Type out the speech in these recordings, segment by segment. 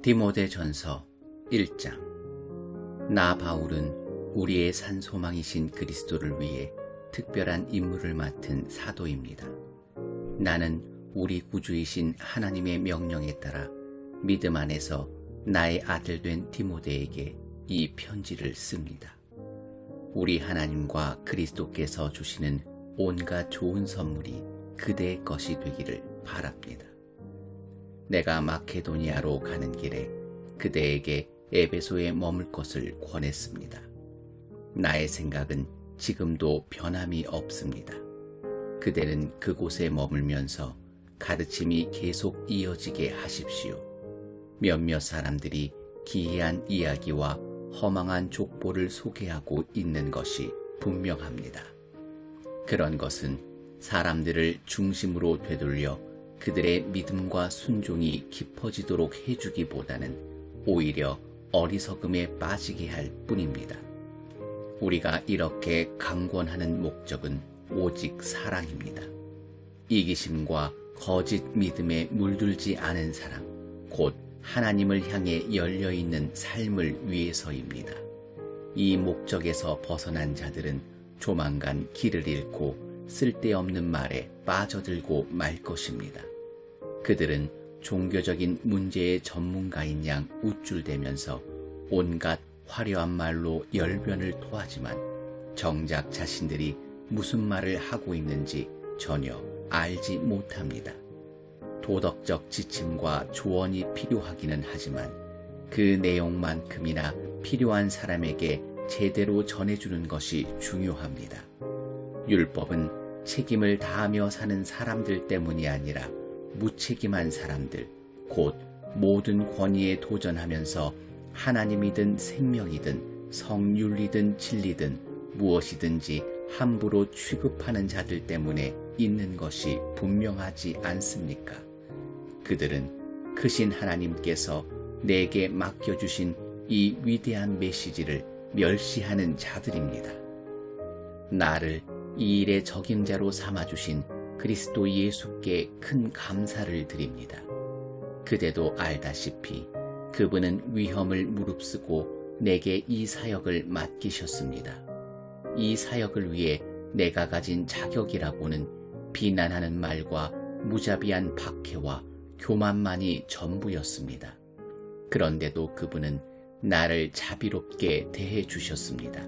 디모데전서 1장. 나 바울은 우리의 산 소망이신 그리스도를 위해 특별한 임무를 맡은 사도입니다. 나는 우리 구주이신 하나님의 명령에 따라 믿음 안에서 나의 아들 된 디모데에게 이 편지를 씁니다. 우리 하나님과 그리스도께서 주시는 온갖 좋은 선물이 그대의 것이 되기를 바랍니다. 내가 마케도니아로 가는 길에 그대에게 에베소에 머물 것을 권했습니다. 나의 생각은 지금도 변함이 없습니다. 그대는 그곳에 머물면서 가르침이 계속 이어지게 하십시오. 몇몇 사람들이 기이한 이야기와 허망한 족보를 소개하고 있는 것이 분명합니다. 그런 것은 사람들을 중심으로 되돌려 그들의 믿음과 순종이 깊어지도록 해주기보다는 오히려 어리석음에 빠지게 할 뿐입니다. 우리가 이렇게 강권하는 목적은 오직 사랑입니다. 이기심과 거짓 믿음에 물들지 않은 사랑, 곧 하나님을 향해 열려있는 삶을 위해서입니다. 이 목적에서 벗어난 자들은 조만간 길을 잃고 쓸데없는 말에 빠져들고 말 것입니다. 그들은 종교적인 문제의 전문가인 양 우쭐대면서 온갖 화려한 말로 열변을 토하지만 정작 자신들이 무슨 말을 하고 있는지 전혀 알지 못합니다. 도덕적 지침과 조언이 필요하기는 하지만 그 내용만큼이나 필요한 사람에게 제대로 전해주는 것이 중요합니다. 율법은 책임을 다하며 사는 사람들 때문이 아니라 무책임한 사람들, 곧 모든 권위에 도전하면서 하나님이든 생명이든 성윤리든 진리든 무엇이든지 함부로 취급하는 자들 때문에 있는 것이 분명하지 않습니까? 그들은 크신 하나님께서 내게 맡겨주신 이 위대한 메시지를 멸시하는 자들입니다. 나를 이 일의 적임자로 삼아주신 그리스도 예수께 큰 감사를 드립니다. 그대도 알다시피 그분은 위험을 무릅쓰고 내게 이 사역을 맡기셨습니다. 이 사역을 위해 내가 가진 자격이라고는 비난하는 말과 무자비한 박해와 교만만이 전부였습니다. 그런데도 그분은 나를 자비롭게 대해 주셨습니다.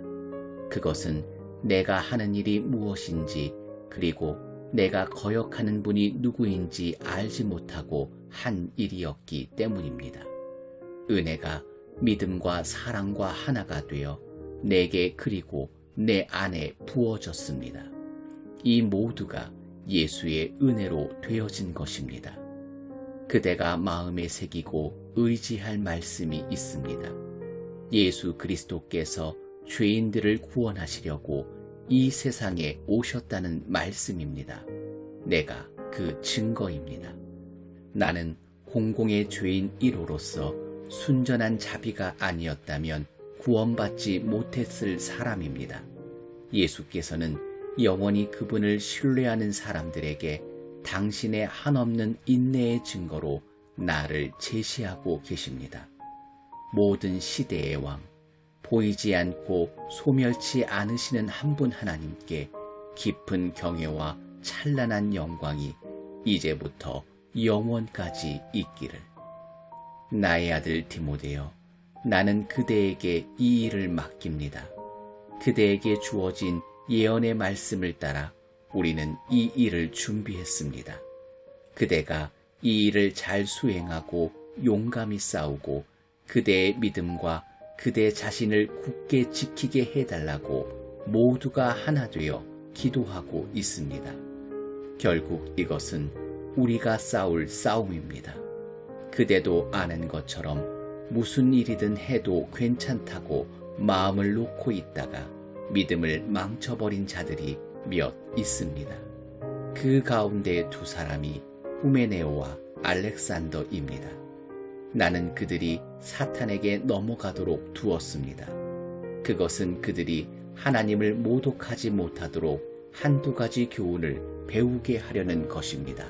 그것은 내가 하는 일이 무엇인지 그리고 내가 거역하는 분이 누구인지 알지 못하고 한 일이었기 때문입니다. 은혜가 믿음과 사랑과 하나가 되어 내게 그리고 내 안에 부어졌습니다. 이 모두가 예수의 은혜로 되어진 것입니다. 그대가 마음에 새기고 의지할 말씀이 있습니다. 예수 그리스도께서 죄인들을 구원하시려고 이 세상에 오셨다는 말씀입니다. 내가 그 증거입니다. 나는 공공의 죄인 1호로서 순전한 자비가 아니었다면 구원받지 못했을 사람입니다. 예수께서는 영원히 그분을 신뢰하는 사람들에게 당신의 한없는 인내의 증거로 나를 제시하고 계십니다. 모든 시대의 왕, 보이지 않고 소멸치 않으시는 한 분 하나님께 깊은 경외와 찬란한 영광이 이제부터 영원까지 있기를. 나의 아들 디모데여, 나는 그대에게 이 일을 맡깁니다. 그대에게 주어진 예언의 말씀을 따라 우리는 이 일을 준비했습니다. 그대가 이 일을 잘 수행하고 용감히 싸우고 그대의 믿음과 그대 자신을 굳게 지키게 해달라고 모두가 하나 되어 기도하고 있습니다. 결국 이것은 우리가 싸울 싸움입니다. 그대도 아는 것처럼 무슨 일이든 해도 괜찮다고 마음을 놓고 있다가 믿음을 망쳐버린 자들이 몇 있습니다. 그 가운데 두 사람이 후메네오와 알렉산더입니다. 나는 그들이 사탄에게 넘어가도록 두었습니다. 그것은 그들이 하나님을 모독하지 못하도록 한두 가지 교훈을 배우게 하려는 것입니다.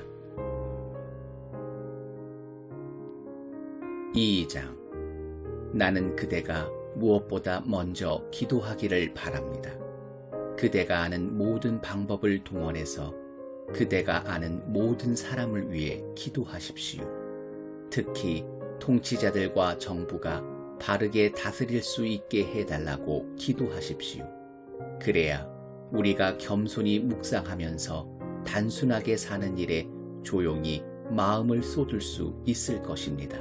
2장. 나는 그대가 무엇보다 먼저 기도하기를 바랍니다. 그대가 아는 모든 방법을 동원해서 그대가 아는 모든 사람을 위해 기도하십시오. 특히 통치자들과 정부가 바르게 다스릴 수 있게 해달라고 기도하십시오. 그래야 우리가 겸손히 묵상하면서 단순하게 사는 일에 조용히 마음을 쏟을 수 있을 것입니다.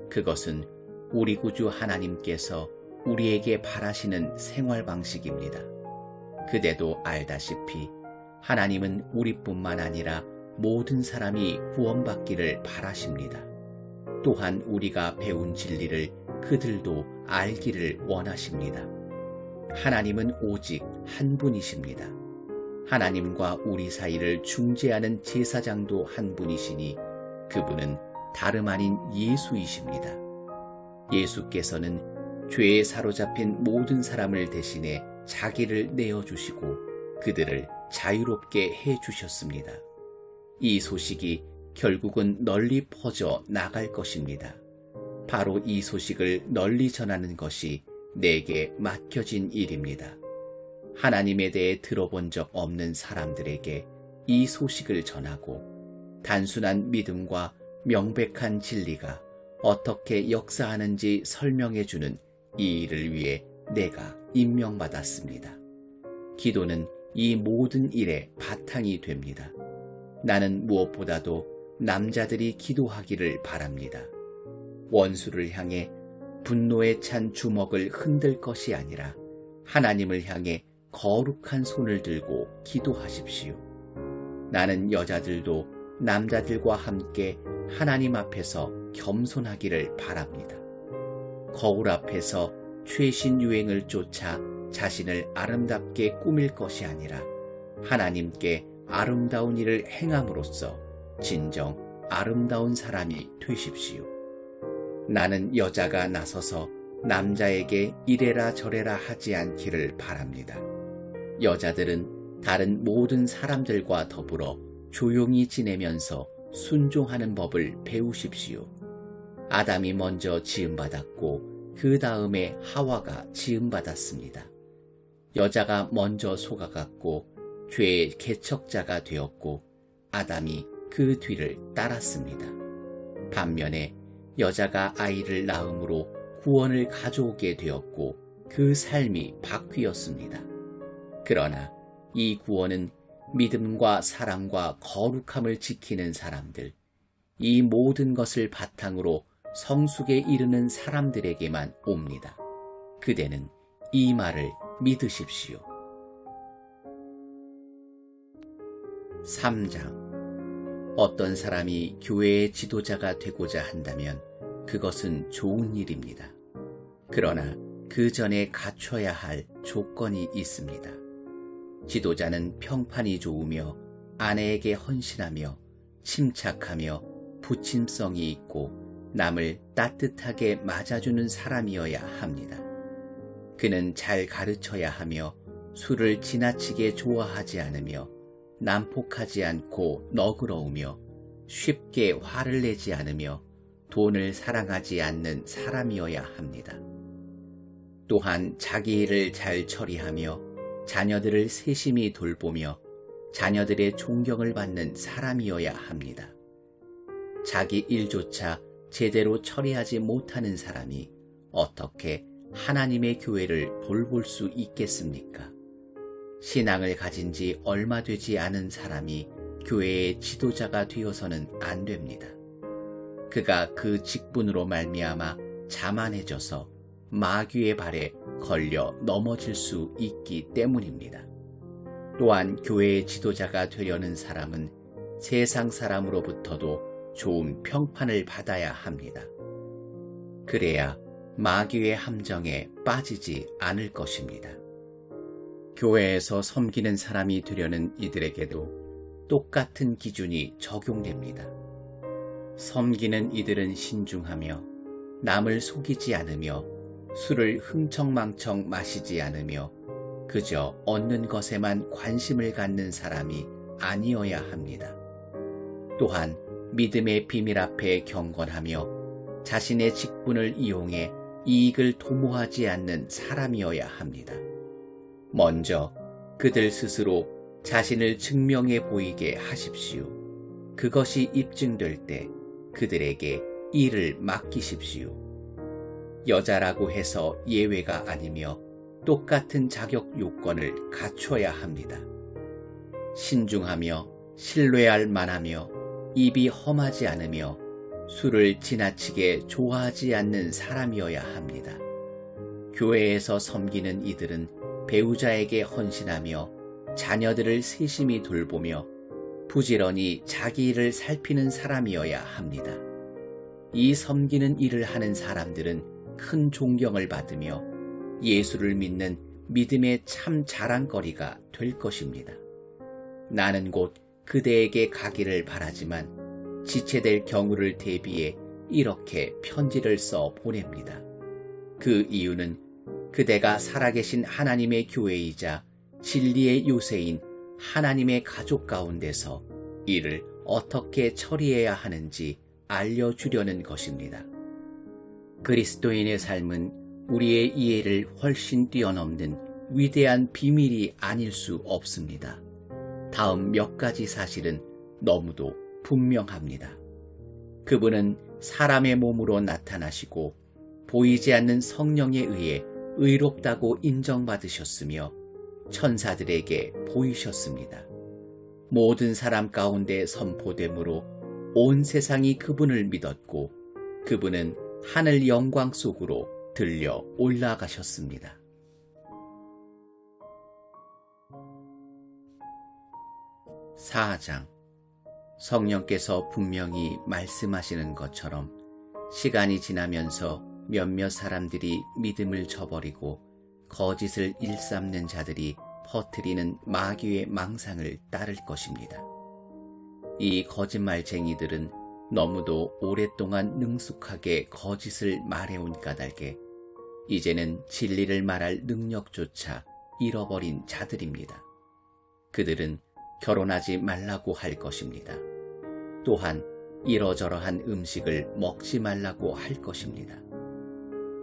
그것은 우리 구주 하나님께서 우리에게 바라시는 생활 방식입니다. 그대도 알다시피 하나님은 우리뿐만 아니라 모든 사람이 구원받기를 바라십니다. 또한 우리가 배운 진리를 그들도 알기를 원하십니다. 하나님은 오직 한 분이십니다. 하나님과 우리 사이를 중재하는 제사장도 한 분이시니 그분은 다름 아닌 예수이십니다. 예수께서는 죄에 사로잡힌 모든 사람을 대신해 자기를 내어주시고 그들을 자유롭게 해주셨습니다. 이 소식이 결국은 널리 퍼져 나갈 것입니다. 바로 이 소식을 널리 전하는 것이 내게 맡겨진 일입니다. 하나님에 대해 들어본 적 없는 사람들에게 이 소식을 전하고 단순한 믿음과 명백한 진리가 어떻게 역사하는지 설명해주는 이 일을 위해 내가 임명받았습니다. 기도는 이 모든 일의 바탕이 됩니다. 나는 무엇보다도 남자들이 기도하기를 바랍니다. 원수를 향해 분노에 찬 주먹을 흔들 것이 아니라 하나님을 향해 거룩한 손을 들고 기도하십시오. 나는 여자들도 남자들과 함께 하나님 앞에서 겸손하기를 바랍니다. 거울 앞에서 최신 유행을 쫓아 자신을 아름답게 꾸밀 것이 아니라 하나님께 아름다운 일을 행함으로써 진정 아름다운 사람이 되십시오. 나는 여자가 나서서 남자에게 이래라 저래라 하지 않기를 바랍니다. 여자들은 다른 모든 사람들과 더불어 조용히 지내면서 순종하는 법을 배우십시오. 아담이 먼저 지음받았고 그 다음에 하와가 지음받았습니다. 여자가 먼저 속아갔고 죄의 개척자가 되었고 아담이 그 뒤를 따랐습니다. 반면에 여자가 아이를 낳음으로 구원을 가져오게 되었고 그 삶이 바뀌었습니다. 그러나 이 구원은 믿음과 사랑과 거룩함을 지키는 사람들, 이 모든 것을 바탕으로 성숙에 이르는 사람들에게만 옵니다. 그대는 이 말을 믿으십시오. 3장. 어떤 사람이 교회의 지도자가 되고자 한다면 그것은 좋은 일입니다. 그러나 그 전에 갖춰야 할 조건이 있습니다. 지도자는 평판이 좋으며 아내에게 헌신하며 침착하며 부침성이 있고 남을 따뜻하게 맞아주는 사람이어야 합니다. 그는 잘 가르쳐야 하며 술을 지나치게 좋아하지 않으며 난폭하지 않고 너그러우며 쉽게 화를 내지 않으며 돈을 사랑하지 않는 사람이어야 합니다. 또한 자기 일을 잘 처리하며 자녀들을 세심히 돌보며 자녀들의 존경을 받는 사람이어야 합니다. 자기 일조차 제대로 처리하지 못하는 사람이 어떻게 하나님의 교회를 돌볼 수 있겠습니까? 신앙을 가진 지 얼마 되지 않은 사람이 교회의 지도자가 되어서는 안 됩니다. 그가 그 직분으로 말미암아 자만해져서 마귀의 발에 걸려 넘어질 수 있기 때문입니다. 또한 교회의 지도자가 되려는 사람은 세상 사람으로부터도 좋은 평판을 받아야 합니다. 그래야 마귀의 함정에 빠지지 않을 것입니다. 교회에서 섬기는 사람이 되려는 이들에게도 똑같은 기준이 적용됩니다. 섬기는 이들은 신중하며 남을 속이지 않으며 술을 흥청망청 마시지 않으며 그저 얻는 것에만 관심을 갖는 사람이 아니어야 합니다. 또한 믿음의 비밀 앞에 경건하며 자신의 직분을 이용해 이익을 도모하지 않는 사람이어야 합니다. 먼저 그들 스스로 자신을 증명해 보이게 하십시오. 그것이 입증될 때 그들에게 일을 맡기십시오. 여자라고 해서 예외가 아니며 똑같은 자격 요건을 갖춰야 합니다. 신중하며 신뢰할 만하며 입이 험하지 않으며 술을 지나치게 좋아하지 않는 사람이어야 합니다. 교회에서 섬기는 이들은 배우자에게 헌신하며 자녀들을 세심히 돌보며 부지런히 자기 일을 살피는 사람이어야 합니다. 이 섬기는 일을 하는 사람들은 큰 존경을 받으며 예수를 믿는 믿음의 참 자랑거리가 될 것입니다. 나는 곧 그대에게 가기를 바라지만 지체될 경우를 대비해 이렇게 편지를 써 보냅니다. 그 이유는 그대가 살아계신 하나님의 교회이자 진리의 요새인 하나님의 가족 가운데서 이를 어떻게 처리해야 하는지 알려주려는 것입니다. 그리스도인의 삶은 우리의 이해를 훨씬 뛰어넘는 위대한 비밀이 아닐 수 없습니다. 다음 몇 가지 사실은 너무도 분명합니다. 그분은 사람의 몸으로 나타나시고 보이지 않는 성령에 의해 의롭다고 인정받으셨으며 천사들에게 보이셨습니다. 모든 사람 가운데 선포되므로 온 세상이 그분을 믿었고 그분은 하늘 영광 속으로 들려 올라가셨습니다. 4장. 성령께서 분명히 말씀하시는 것처럼 시간이 지나면서 몇몇 사람들이 믿음을 저버리고 거짓을 일삼는 자들이 퍼뜨리는 마귀의 망상을 따를 것입니다. 이 거짓말쟁이들은 너무도 오랫동안 능숙하게 거짓을 말해온 까닭에 이제는 진리를 말할 능력조차 잃어버린 자들입니다. 그들은 결혼하지 말라고 할 것입니다. 또한 이러저러한 음식을 먹지 말라고 할 것입니다.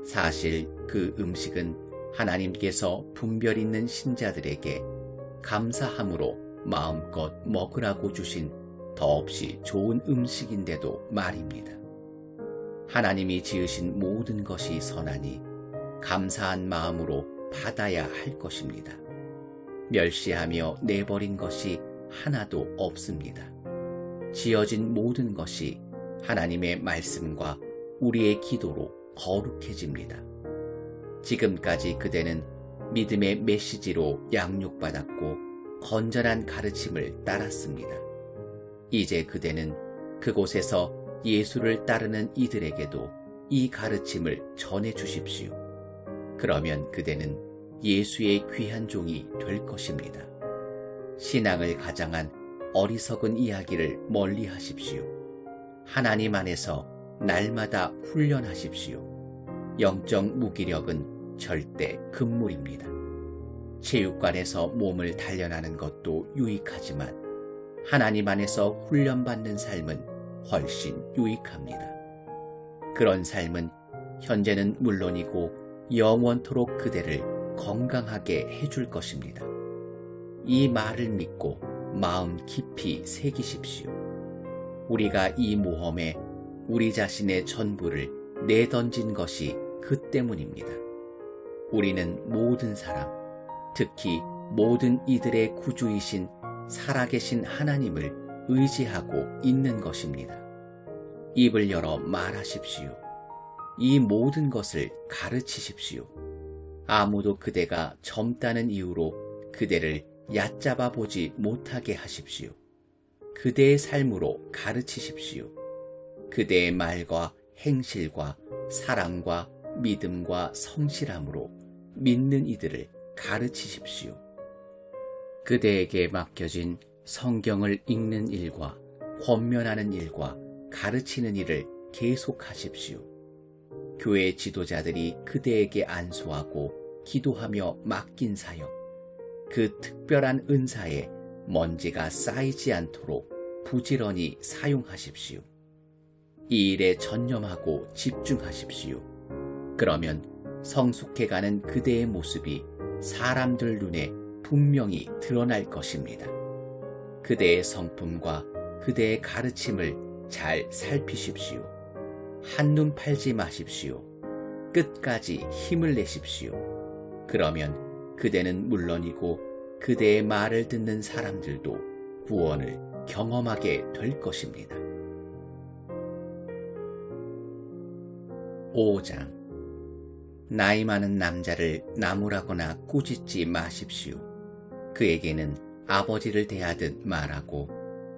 사실 그 음식은 하나님께서 분별 있는 신자들에게 감사함으로 마음껏 먹으라고 주신 더없이 좋은 음식인데도 말입니다. 하나님이 지으신 모든 것이 선하니 감사한 마음으로 받아야 할 것입니다. 멸시하며 내버린 것이 하나도 없습니다. 지어진 모든 것이 하나님의 말씀과 우리의 기도로 거룩해집니다. 지금까지 그대는 믿음의 메시지로 양육받았고 건전한 가르침을 따랐습니다. 이제 그대는 그곳에서 예수를 따르는 이들에게도 이 가르침을 전해 주십시오. 그러면 그대는 예수의 귀한 종이 될 것입니다. 신앙을 가장한 어리석은 이야기를 멀리 하십시오. 하나님 안에서 날마다 훈련하십시오. 영적 무기력은 절대 금물입니다. 체육관에서 몸을 단련하는 것도 유익하지만 하나님 안에서 훈련받는 삶은 훨씬 유익합니다. 그런 삶은 현재는 물론이고 영원토록 그대를 건강하게 해줄 것입니다. 이 말을 믿고 마음 깊이 새기십시오. 우리가 이 모험에 우리 자신의 전부를 내던진 것이 그 때문입니다. 우리는 모든 사람, 특히 모든 이들의 구주이신 살아계신 하나님을 의지하고 있는 것입니다. 입을 열어 말하십시오. 이 모든 것을 가르치십시오. 아무도 그대가 젊다는 이유로 그대를 얕잡아 보지 못하게 하십시오. 그대의 삶으로 가르치십시오. 그대의 말과 행실과 사랑과 믿음과 성실함으로 믿는 이들을 가르치십시오. 그대에게 맡겨진 성경을 읽는 일과 권면하는 일과 가르치는 일을 계속하십시오. 교회 지도자들이 그대에게 안수하고 기도하며 맡긴 사역, 그 특별한 은사에 먼지가 쌓이지 않도록 부지런히 사용하십시오. 이 일에 전념하고 집중하십시오. 그러면 성숙해가는 그대의 모습이 사람들 눈에 분명히 드러날 것입니다. 그대의 성품과 그대의 가르침을 잘 살피십시오. 한눈 팔지 마십시오. 끝까지 힘을 내십시오. 그러면 그대는 물론이고 그대의 말을 듣는 사람들도 구원을 경험하게 될 것입니다. 5장. 나이 많은 남자를 나무라거나 꾸짖지 마십시오. 그에게는 아버지를 대하듯 말하고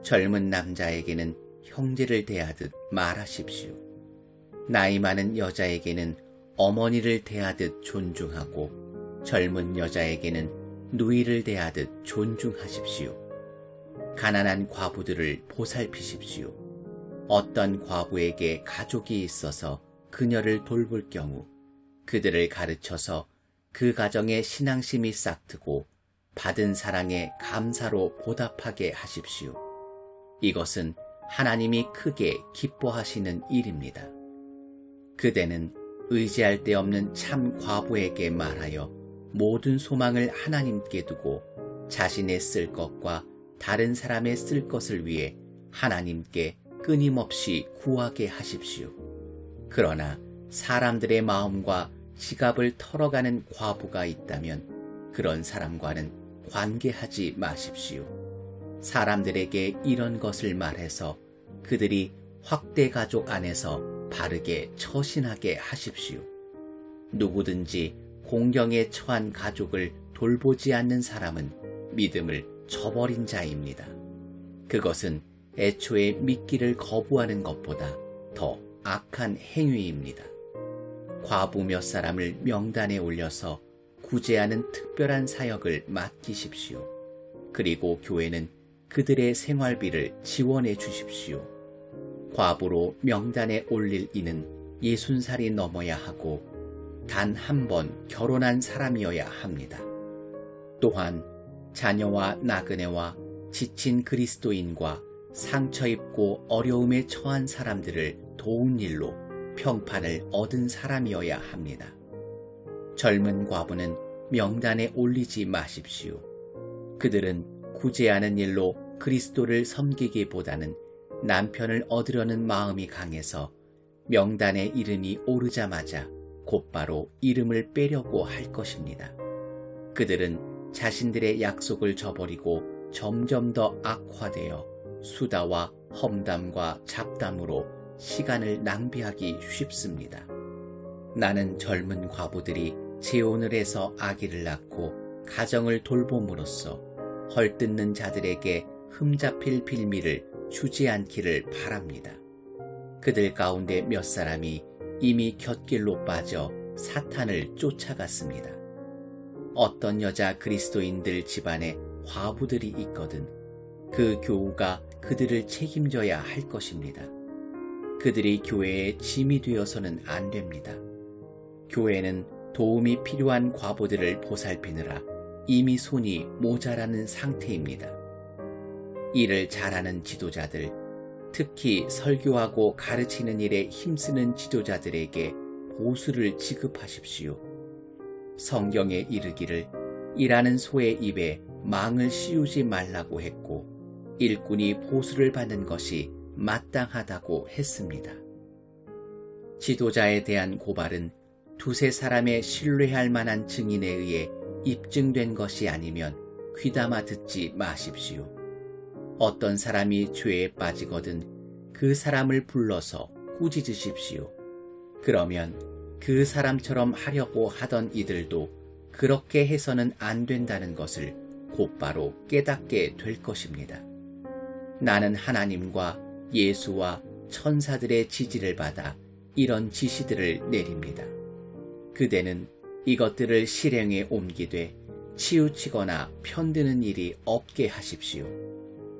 젊은 남자에게는 형제를 대하듯 말하십시오. 나이 많은 여자에게는 어머니를 대하듯 존중하고 젊은 여자에게는 누이를 대하듯 존중하십시오. 가난한 과부들을 보살피십시오. 어떤 과부에게 가족이 있어서 그녀를 돌볼 경우 그들을 가르쳐서 그 가정의 신앙심이 싹트고 받은 사랑에 감사로 보답하게 하십시오. 이것은 하나님이 크게 기뻐하시는 일입니다. 그대는 의지할 데 없는 참 과부에게 말하여 모든 소망을 하나님께 두고 자신의 쓸 것과 다른 사람의 쓸 것을 위해 하나님께 끊임없이 구하게 하십시오. 그러나 사람들의 마음과 지갑을 털어가는 과부가 있다면 그런 사람과는 관계하지 마십시오. 사람들에게 이런 것을 말해서 그들이 확대 가족 안에서 바르게 처신하게 하십시오. 누구든지 공경에 처한 가족을 돌보지 않는 사람은 믿음을 저버린 자입니다. 그것은 애초에 믿기를 거부하는 것보다 더 악한 행위입니다. 과부 몇 사람을 명단에 올려서 구제하는 특별한 사역을 맡기십시오. 그리고 교회는 그들의 생활비를 지원해 주십시오. 과부로 명단에 올릴 이는 60살이 넘어야 하고 단 한 번 결혼한 사람이어야 합니다. 또한 자녀와 나그네와 지친 그리스도인과 상처 입고 어려움에 처한 사람들을 도운 일로 평판을 얻은 사람이어야 합니다. 젊은 과부는 명단에 올리지 마십시오. 그들은 구제하는 일로 그리스도를 섬기기보다는 남편을 얻으려는 마음이 강해서 명단에 이름이 오르자마자 곧바로 이름을 빼려고 할 것입니다. 그들은 자신들의 약속을 저버리고 점점 더 악화되어 수다와 험담과 잡담으로 시간을 낭비하기 쉽습니다. 나는 젊은 과부들이 재혼을 해서 아기를 낳고 가정을 돌봄으로써 헐뜯는 자들에게 흠잡힐 빌미를 주지 않기를 바랍니다. 그들 가운데 몇 사람이 이미 곁길로 빠져 사탄을 쫓아갔습니다. 어떤 여자 그리스도인들 집안에 과부들이 있거든 그 교우가 그들을 책임져야 할 것입니다. 그들이 교회의 짐이 되어서는 안 됩니다. 교회는 도움이 필요한 과부들을 보살피느라 이미 손이 모자라는 상태입니다. 일을 잘하는 지도자들, 특히 설교하고 가르치는 일에 힘쓰는 지도자들에게 보수를 지급하십시오. 성경에 이르기를 일하는 소의 입에 망을 씌우지 말라고 했고 일꾼이 보수를 받는 것이 마땅하다고 했습니다. 지도자에 대한 고발은 두세 사람의 신뢰할 만한 증인에 의해 입증된 것이 아니면 귀담아 듣지 마십시오. 어떤 사람이 죄에 빠지거든 그 사람을 불러서 꾸짖으십시오. 그러면 그 사람처럼 하려고 하던 이들도 그렇게 해서는 안 된다는 것을 곧바로 깨닫게 될 것입니다. 나는 하나님과 예수와 천사들의 지지를 받아 이런 지시들을 내립니다. 그대는 이것들을 실행에 옮기되 치우치거나 편드는 일이 없게 하십시오.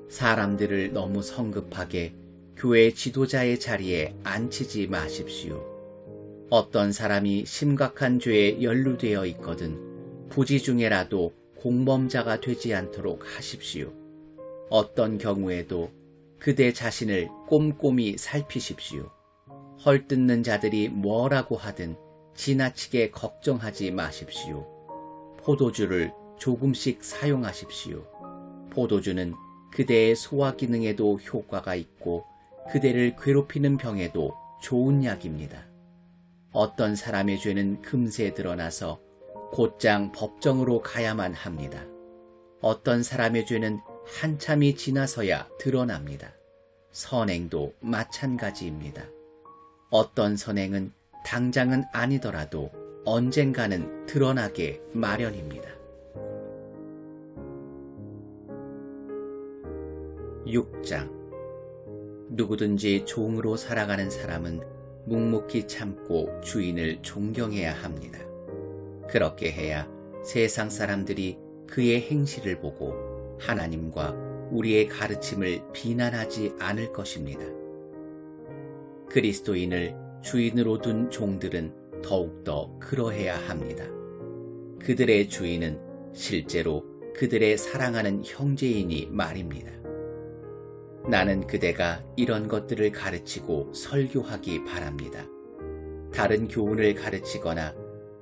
사람들을 너무 성급하게 교회 지도자의 자리에 앉히지 마십시오. 어떤 사람이 심각한 죄에 연루되어 있거든 부지 중에라도 공범자가 되지 않도록 하십시오. 어떤 경우에도 그대 자신을 꼼꼼히 살피십시오. 헐뜯는 자들이 뭐라고 하든 지나치게 걱정하지 마십시오. 포도주를 조금씩 사용하십시오. 포도주는 그대의 소화 기능에도 효과가 있고 그대를 괴롭히는 병에도 좋은 약입니다. 어떤 사람의 죄는 금세 드러나서 곧장 법정으로 가야만 합니다. 어떤 사람의 죄는 한참이 지나서야 드러납니다. 선행도 마찬가지입니다. 어떤 선행은 당장은 아니더라도 언젠가는 드러나게 마련입니다. 6장. 누구든지 종으로 살아가는 사람은 묵묵히 참고 주인을 존경해야 합니다. 그렇게 해야 세상 사람들이 그의 행실을 보고 하나님과 우리의 가르침을 비난하지 않을 것입니다. 그리스도인을 주인으로 둔 종들은 더욱더 그러해야 합니다. 그들의 주인은 실제로 그들의 사랑하는 형제이니 말입니다. 나는 그대가 이런 것들을 가르치고 설교하기 바랍니다. 다른 교훈을 가르치거나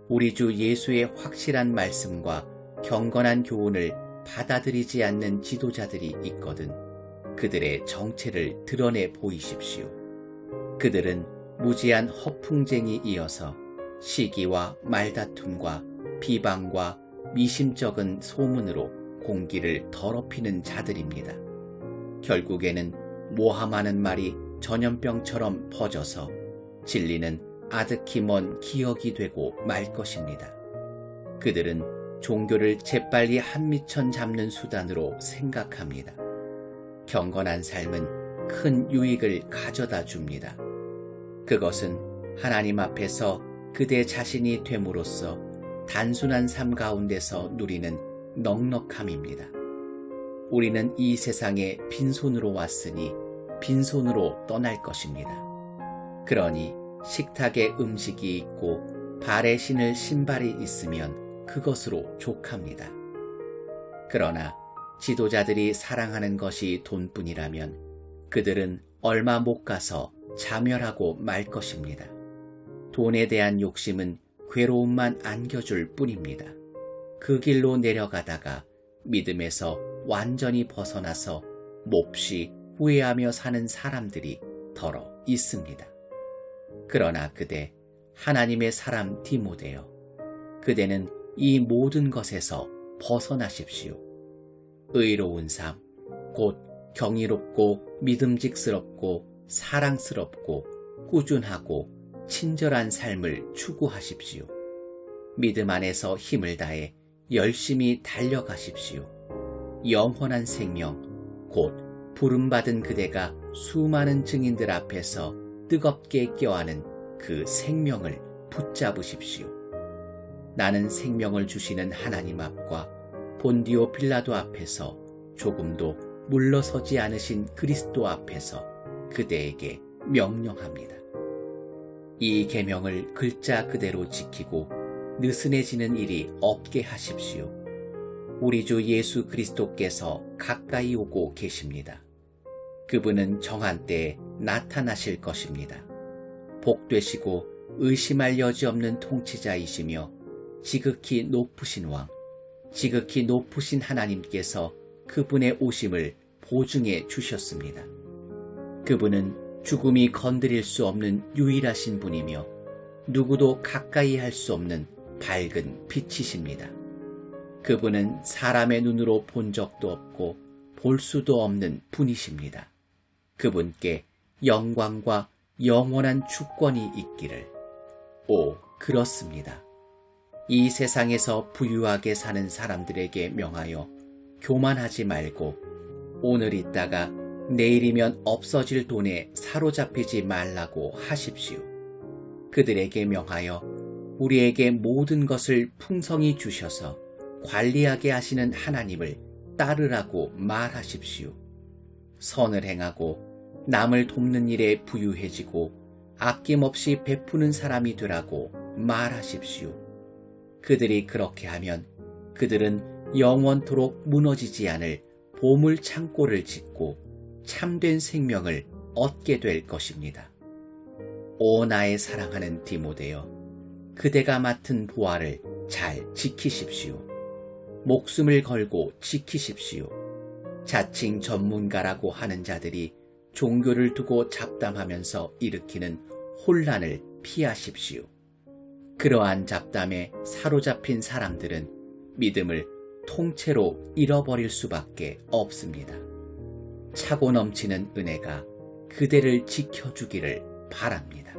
우리 주 예수의 확실한 말씀과 경건한 교훈을 받아들이지 않는 지도자들이 있거든 그들의 정체를 드러내 보이십시오. 그들은 무지한 허풍쟁이이어서 시기와 말다툼과 비방과 미심쩍은 소문으로 공기를 더럽히는 자들입니다. 결국에는 모함하는 말이 전염병처럼 퍼져서 진리는 아득히 먼 기억이 되고 말 것입니다. 그들은 종교를 재빨리 한미천 잡는 수단으로 생각합니다. 경건한 삶은 큰 유익을 가져다 줍니다. 그것은 하나님 앞에서 그대 자신이 됨으로써 단순한 삶 가운데서 누리는 넉넉함입니다. 우리는 이 세상에 빈손으로 왔으니 빈손으로 떠날 것입니다. 그러니 식탁에 음식이 있고 발에 신을 신발이 있으면 그것으로 족합니다. 그러나 지도자들이 사랑하는 것이 돈뿐이라면 그들은 얼마 못 가서 자멸하고 말 것입니다. 돈에 대한 욕심은 괴로움만 안겨줄 뿐입니다. 그 길로 내려가다가 믿음에서 완전히 벗어나서 몹시 후회하며 사는 사람들이 더러 있습니다. 그러나 그대, 하나님의 사람 디모데여, 그대는 이 모든 것에서 벗어나십시오. 의로운 삶, 곧 경이롭고 믿음직스럽고 사랑스럽고 꾸준하고 친절한 삶을 추구하십시오. 믿음 안에서 힘을 다해 열심히 달려가십시오. 영원한 생명, 곧 부름받은 그대가 수많은 증인들 앞에서 뜨겁게 껴안은 그 생명을 붙잡으십시오. 나는 생명을 주시는 하나님 앞과 본디오 빌라도 앞에서 조금도 물러서지 않으신 그리스도 앞에서 그대에게 명령합니다. 이 계명을 글자 그대로 지키고 느슨해지는 일이 없게 하십시오. 우리 주 예수 그리스도께서 가까이 오고 계십니다. 그분은 정한 때에 나타나실 것입니다. 복되시고 의심할 여지 없는 통치자이시며 지극히 높으신 왕, 지극히 높으신 하나님께서 그분의 오심을 보증해 주셨습니다. 그분은 죽음이 건드릴 수 없는 유일하신 분이며 누구도 가까이 할 수 없는 밝은 빛이십니다. 그분은 사람의 눈으로 본 적도 없고 볼 수도 없는 분이십니다. 그분께 영광과 영원한 주권이 있기를. 오, 그렇습니다. 이 세상에서 부유하게 사는 사람들에게 명하여 교만하지 말고 오늘 있다가 내일이면 없어질 돈에 사로잡히지 말라고 하십시오. 그들에게 명하여 우리에게 모든 것을 풍성히 주셔서 관리하게 하시는 하나님을 따르라고 말하십시오. 선을 행하고 남을 돕는 일에 부유해지고 아낌없이 베푸는 사람이 되라고 말하십시오. 그들이 그렇게 하면 그들은 영원토록 무너지지 않을 보물 창고를 짓고 참된 생명을 얻게 될 것입니다. 오 나의 사랑하는 디모데여, 그대가 맡은 보화를 잘 지키십시오. 목숨을 걸고 지키십시오. 자칭 전문가라고 하는 자들이 종교를 두고 잡담하면서 일으키는 혼란을 피하십시오. 그러한 잡담에 사로잡힌 사람들은 믿음을 통째로 잃어버릴 수밖에 없습니다. 차고 넘치는 은혜가 그대를 지켜주기를 바랍니다.